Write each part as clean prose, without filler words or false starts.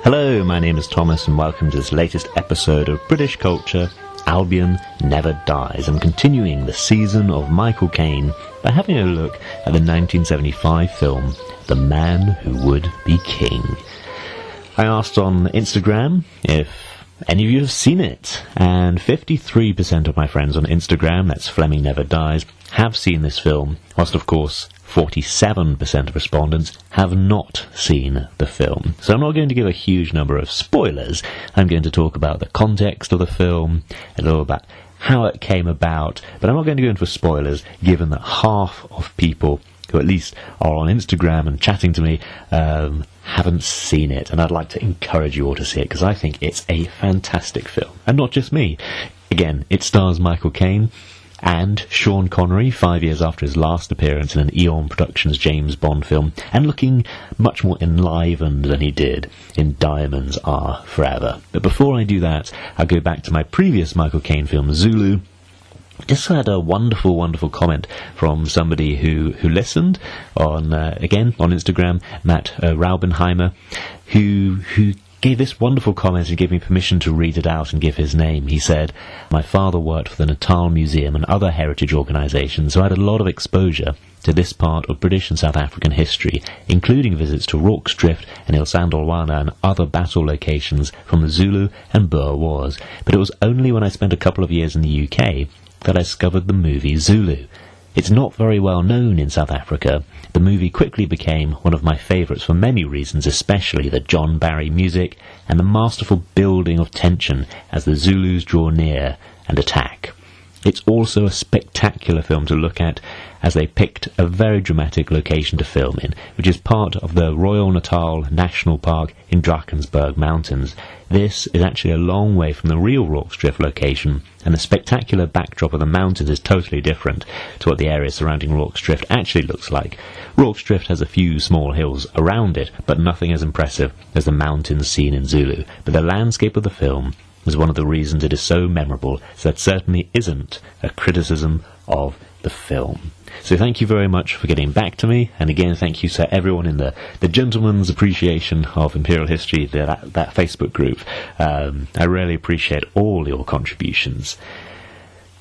Hello, my name is Thomas and welcome to this latest episode of British Culture, Albion Never Dies. I'm continuing the season of Michael Caine by having a look at the 1975 film, The Man Who Would Be King. I asked on Instagram if any of you have seen it, and 53% of my friends on Instagram, that's Fleming Never Dies, have seen this film, whilst of course 47% of respondents have not seen the film. So I'm not going to give a huge number of spoilers. I'm going to talk about the context of the film, a little about how it came about, but I'm not going to go into spoilers given that half of people who at least are on Instagram and chatting to me haven't seen it, and I'd like to encourage you all to see it because I think it's a fantastic film. And not just me. Again, it stars Michael Caine and Sean Connery 5 years after his last appearance in an Eon Productions James Bond film, and looking much more enlivened than he did in Diamonds Are Forever. But before I do that, I'll go back to my previous Michael Caine film, Zulu. Just had a wonderful, wonderful comment from somebody who listened on, again, on Instagram, Matt Raubenheimer, who gave this wonderful comment and gave me permission to read it out and give his name. He said, "My father worked for the Natal Museum and other heritage organisations, so I had a lot of exposure to this part of British and South African history, including visits to Rorke's Drift and Ilsandolwana and other battle locations from the Zulu and Boer Wars. But it was only when I spent a couple of years in the UK that I discovered the movie Zulu. It's not very well known in South Africa. The movie quickly became one of my favourites for many reasons, especially the John Barry music and the masterful building of tension as the Zulus draw near and attack. It's also a spectacular film to look at, as they picked a very dramatic location to film in, which is part of the Royal Natal National Park in Drakensberg Mountains. This is actually a long way from the real Rorke's Drift location, and the spectacular backdrop of the mountains is totally different to what the area surrounding Rorke's Drift actually looks like. Rorke's Drift has a few small hills around it, but nothing as impressive as the mountains seen in Zulu. But the landscape of the film is one of the reasons it is so memorable, so that certainly isn't a criticism of the film. So thank you very much for getting back to me, and again thank you to everyone in the Gentleman's Appreciation of Imperial History, that Facebook group. I really appreciate all your contributions.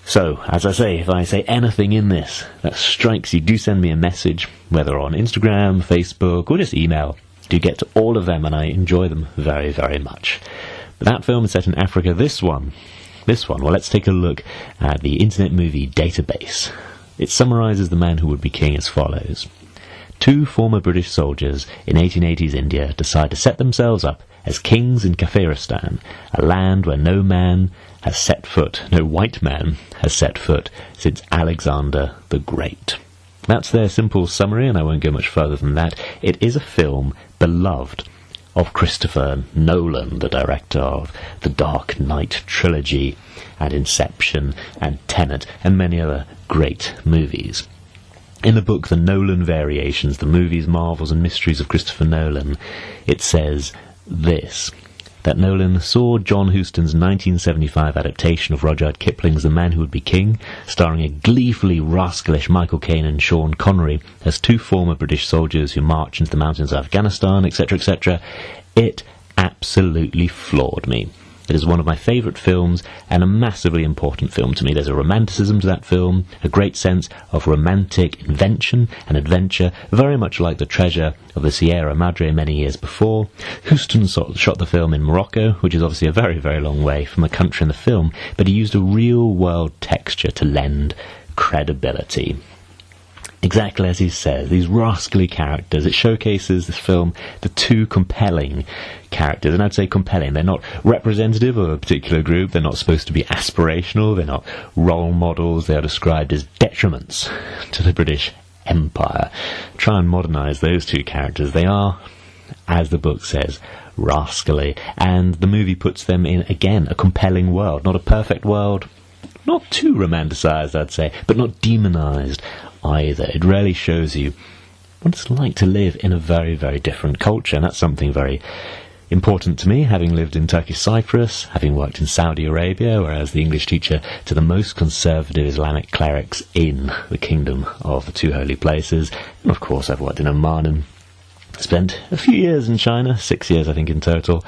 So, as I say, if I say anything in this that strikes you, do send me a message, whether on Instagram, Facebook, or just email. Do get to all of them, and I enjoy them very, very much. But that film is set in Africa. This one, well, let's take a look at the Internet Movie Database. It summarises The Man Who Would Be King as follows. 2 former British soldiers in 1880s India decide to set themselves up as kings in Kafiristan, a land where no white man has set foot since Alexander the Great. That's their simple summary, and I won't go much further than that. It is a film beloved of Christopher Nolan, the director of the Dark Knight trilogy and Inception and Tenet and many other great movies. In the book The Nolan Variations, the movies, marvels and mysteries of Christopher Nolan, it says this, that Nolan saw John Huston's 1975 adaptation of Rudyard Kipling's The Man Who Would Be King, starring a gleefully rascalish Michael Caine and Sean Connery as 2 former British soldiers who march into the mountains of Afghanistan, etc., etc. It absolutely floored me. It is one of my favourite films, and a massively important film to me. There's a romanticism to that film, a great sense of romantic invention and adventure, very much like The Treasure of the Sierra Madre many years before. Huston shot the film in Morocco, which is obviously a very, very long way from the country in the film, but he used a real-world texture to lend credibility. Exactly as he says, these rascally characters, it showcases this film, the 2 compelling characters, and I'd say compelling. They're not representative of a particular group, they're not supposed to be aspirational, they're not role models, they are described as detriments to the British Empire. Try and modernise those 2 characters. They are, as the book says, rascally, and the movie puts them in, again, a compelling world. Not a perfect world, not too romanticised, I'd say, but not demonised either. It really shows you what it's like to live in a very, very different culture, and that's something very important to me, having lived in Turkish Cyprus, having worked in Saudi Arabia, whereas the English teacher to the most conservative Islamic clerics in the Kingdom of the Two Holy Places, and of course I've worked in Oman and spent a few years in China, 6 years I think in total.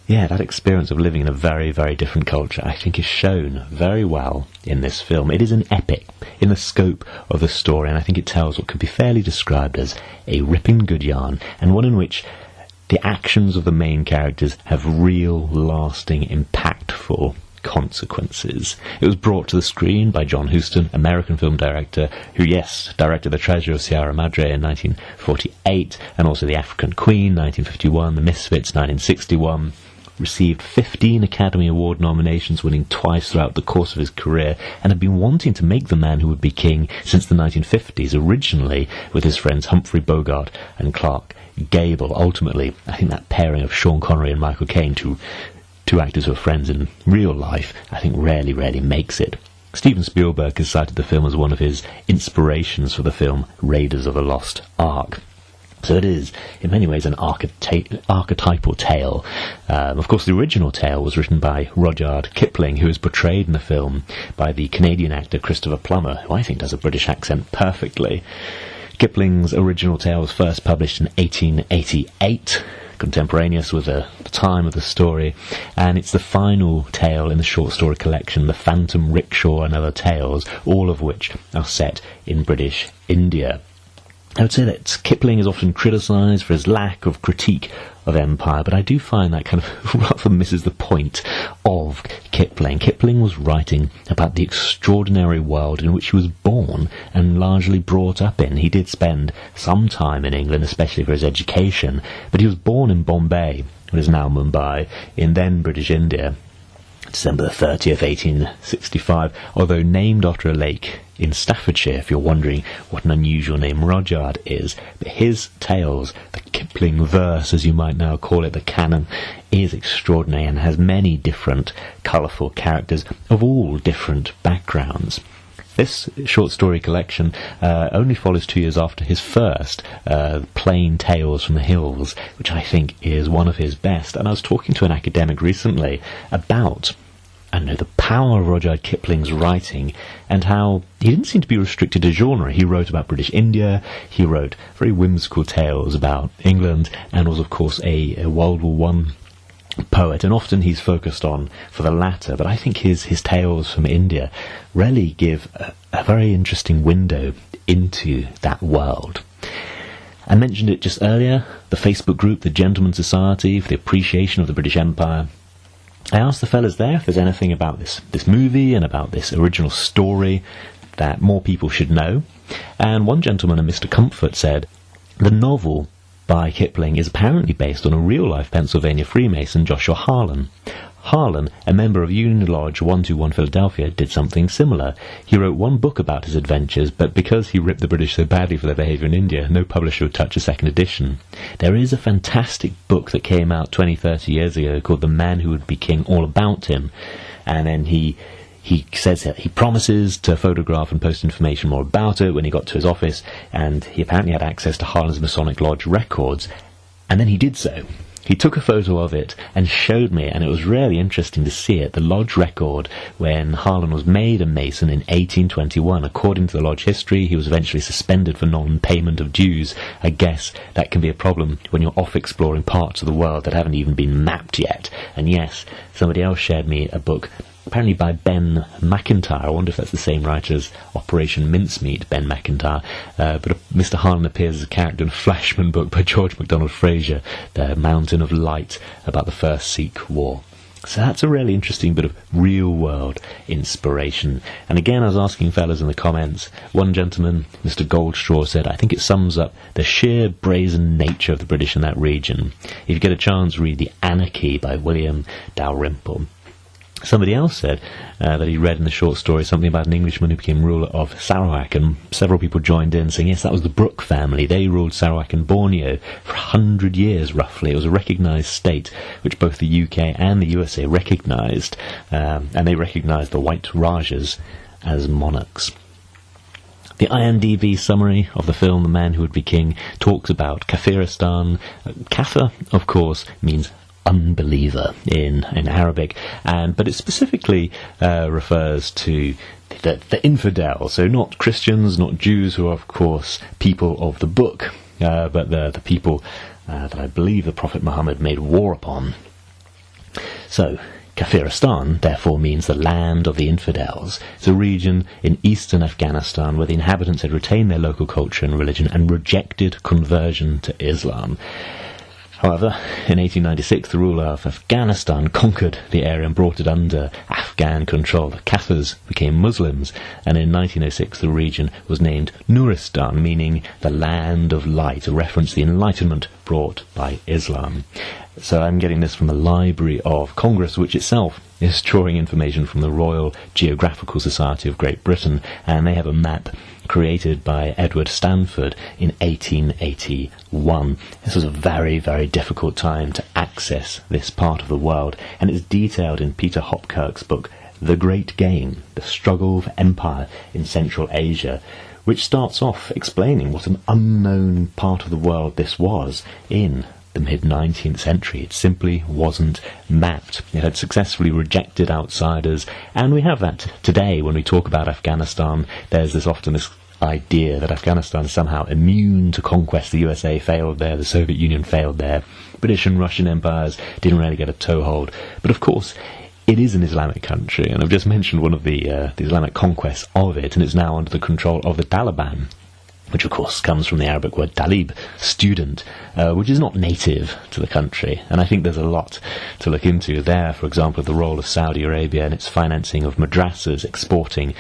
Yeah, that experience of living in a very, very different culture, I think, is shown very well in this film. It is an epic in the scope of the story, and I think it tells what could be fairly described as a ripping good yarn, and one in which the actions of the main characters have real, lasting, impactful consequences. It was brought to the screen by John Huston, American film director, who, yes, directed The Treasure of Sierra Madre in 1948, and also The African Queen, 1951, The Misfits, 1961, received 15 Academy Award nominations, winning twice throughout the course of his career, and had been wanting to make The Man Who Would Be King since the 1950s, originally with his friends Humphrey Bogart and Clark Gable. Ultimately, I think that pairing of Sean Connery and Michael Caine, two actors who are friends in real life, I think rarely makes it. Steven Spielberg has cited the film as one of his inspirations for the film Raiders of the Lost Ark. So it is, in many ways, an archetypal tale. Of course, the original tale was written by Rudyard Kipling, who is portrayed in the film by the Canadian actor Christopher Plummer, who I think does a British accent perfectly. Kipling's original tale was first published in 1888, contemporaneous with the time of the story, and it's the final tale in the short story collection, The Phantom Rickshaw and Other Tales, all of which are set in British India. I would say that Kipling is often criticised for his lack of critique of empire, but I do find that kind of rather misses the point of Kipling. Kipling was writing about the extraordinary world in which he was born and largely brought up in. He did spend some time in England, especially for his education, but he was born in Bombay, what is now Mumbai, in then British India, December the 30th, 1865, although named after a lake in Staffordshire, if you're wondering what an unusual name Rudyard is. But his tales, the Kipling verse, as you might now call it, the canon, is extraordinary and has many different colourful characters of all different backgrounds. This short story collection only follows 2 years after his first, Plain Tales from the Hills, which I think is one of his best. And I was talking to an academic recently about, the power of Rudyard Kipling's writing and how he didn't seem to be restricted to genre. He wrote about British India, he wrote very whimsical tales about England, and was, of course, a World War I poet, and often he's focused on for the latter, but I think his tales from India really give a very interesting window into that world. I mentioned it just earlier, the Facebook group, the Gentleman Society for the Appreciation of the British Empire. I asked the fellas there if there's anything about this movie and about this original story that more people should know, and one gentleman, a Mr. Comfort, said the novel by Kipling is apparently based on a real-life Pennsylvania Freemason, Joshua Harlan. Harlan, a member of Union Lodge 121 Philadelphia, did something similar. He wrote one book about his adventures, but because he ripped the British so badly for their behaviour in India, no publisher would touch a second edition. There is a fantastic book that came out 20-30 years ago called The Man Who Would Be King, all about him, and then he says that he promises to photograph and post information more about it when he got to his office, and he apparently had access to Harlan's Masonic Lodge records, and then he did so. He took a photo of it and showed me, and it was really interesting to see it, the lodge record when Harlan was made a Mason in 1821. According to the lodge history, he was eventually suspended for non-payment of dues. I guess that can be a problem when you're off exploring parts of the world that haven't even been mapped yet. And yes, somebody else shared me a book, apparently by Ben McIntyre. I wonder if that's the same writer as Operation Mincemeat, Ben McIntyre. But Mr. Harlan appears as a character in a Flashman book by George MacDonald Fraser, The Mountain of Light, about the First Sikh War. So that's a really interesting bit of real-world inspiration. And again, I was asking fellas in the comments, one gentleman, Mr. Goldstraw, said, I think it sums up the sheer brazen nature of the British in that region. If you get a chance, read The Anarchy by William Dalrymple. Somebody else said that he read in the short story something about an Englishman who became ruler of Sarawak, and several people joined in saying, yes, that was the Brooke family. They ruled Sarawak and Borneo for 100 years, roughly. It was a recognised state, which both the UK and the USA recognised, and they recognised the White Rajas as monarchs. The IMDb summary of the film The Man Who Would Be King talks about Kafiristan. Kafir, of course, means unbeliever in Arabic, but it specifically refers to the infidel, so not Christians, not Jews, who are of course people of the book, but the people that I believe the Prophet Muhammad made war upon. So, Kafiristan therefore means the land of the infidels. It's a region in eastern Afghanistan where the inhabitants had retained their local culture and religion and rejected conversion to Islam. However, in 1896 the ruler of Afghanistan conquered the area and brought it under Afghan control. The Kafirs became Muslims, and in 1906 the region was named Nuristan, meaning the land of light, a reference to the enlightenment brought by Islam. So I'm getting this from the Library of Congress, which itself is drawing information from the Royal Geographical Society of Great Britain, and they have a map created by Edward Stanford in 1881. This was a very, very difficult time to access this part of the world, and it's detailed in Peter Hopkirk's book, The Great Game, The Struggle for Empire in Central Asia, which starts off explaining what an unknown part of the world this was in the mid-19th century. It simply wasn't mapped. It had successfully rejected outsiders, and we have that today when we talk about Afghanistan. There's often this idea that Afghanistan is somehow immune to conquest. The USA failed there, the Soviet Union failed there, British and Russian empires didn't really get a toehold. But of course, it is an Islamic country, and I've just mentioned one of the Islamic conquests of it, and it's now under the control of the Taliban, which of course comes from the Arabic word talib, student, which is not native to the country. And I think there's a lot to look into there. For example, the role of Saudi Arabia and its financing of madrasas, exporting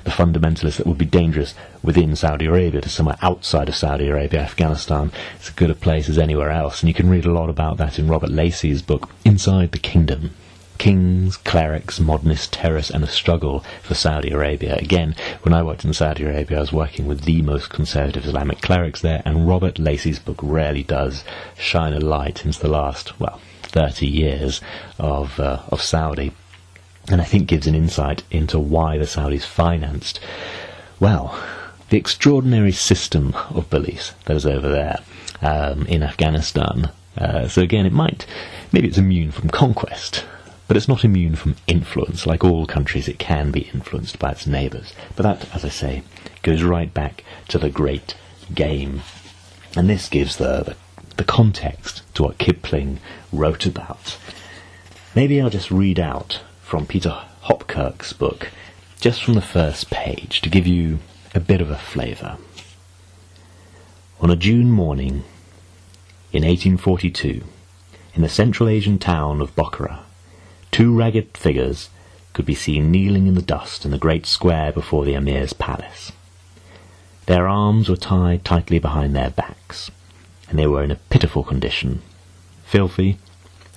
the fundamentalists that would be dangerous within Saudi Arabia to somewhere outside of Saudi Arabia. Afghanistan is as good a place as anywhere else, and you can read a lot about that in Robert Lacey's book, Inside the Kingdom. Kings, clerics, modernist terrorists, and the struggle for Saudi Arabia. Again, when I worked in Saudi Arabia, I was working with the most conservative Islamic clerics there, and Robert Lacey's book really does shine a light into the last, 30 years of Saudi, and I think gives an insight into why the Saudis financed, the extraordinary system of beliefs that is over there in Afghanistan. So again, maybe it's immune from conquest, but it's not immune from influence. Like all countries, it can be influenced by its neighbours. But that, as I say, goes right back to the Great Game. And this gives the context to what Kipling wrote about. Maybe I'll just read out from Peter Hopkirk's book, just from the first page, to give you a bit of a flavour. On a June morning in 1842, in the Central Asian town of Bokhara, two ragged figures could be seen kneeling in the dust in the great square before the Emir's palace. Their arms were tied tightly behind their backs, and they were in a pitiful condition, filthy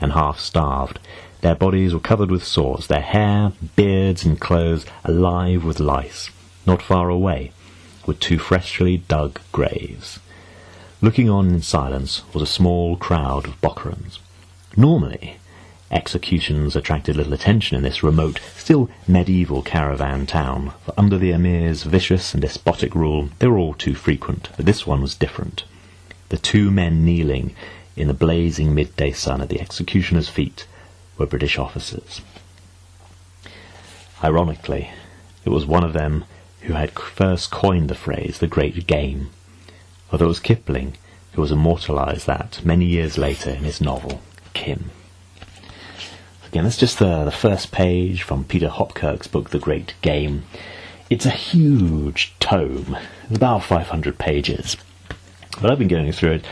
and half-starved. Their bodies were covered with sores, their hair, beards and clothes alive with lice. Not far away were two freshly dug graves. Looking on in silence was a small crowd of Bokharans. Normally, executions attracted little attention in this remote, still medieval caravan town, for under the Emir's vicious and despotic rule they were all too frequent, but this one was different. The two men kneeling in the blazing midday sun at the executioner's feet were British officers. Ironically, it was one of them who had first coined the phrase, the Great Game, although it was Kipling who was immortalised that many years later in his novel, Kim. Again, that's just the first page from Peter Hopkirk's book, The Great Game. It's a huge tome. It's about 500 pages. But I've been going through it,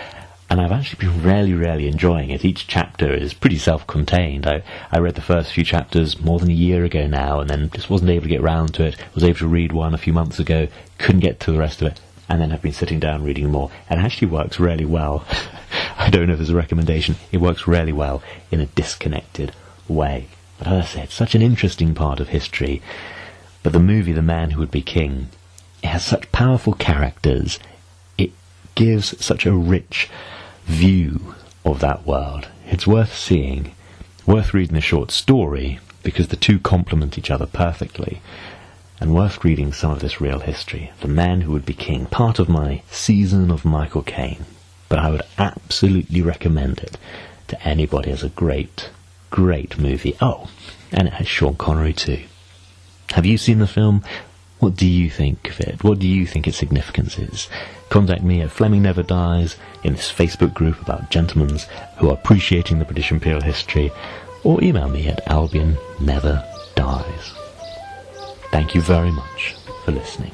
and I've actually been really enjoying it. Each chapter is pretty self-contained. I read the first few chapters more than a year ago now, and then just wasn't able to get round to it. Was able to read one a few months ago, couldn't get to the rest of it, and then I've been sitting down reading more. And it actually works really well. I don't know if it's a recommendation. It works really well in a disconnected way. But as I said, it's such an interesting part of history. But the movie The Man Who Would Be King, it has such powerful characters. It gives such a rich view of that world. It's worth seeing, worth reading the short story, because the two complement each other perfectly, and worth reading some of this real history. The Man Who Would Be King, part of my season of Michael Caine, but I would absolutely recommend it to anybody as a great movie. Oh, and it has Sean Connery too. Have you seen the film? What do you think of it? What do you think its significance is? Contact me at Fleming Never Dies in this Facebook group about gentlemen who are appreciating the British Imperial history, or email me at albionneverdies. Thank you very much for listening.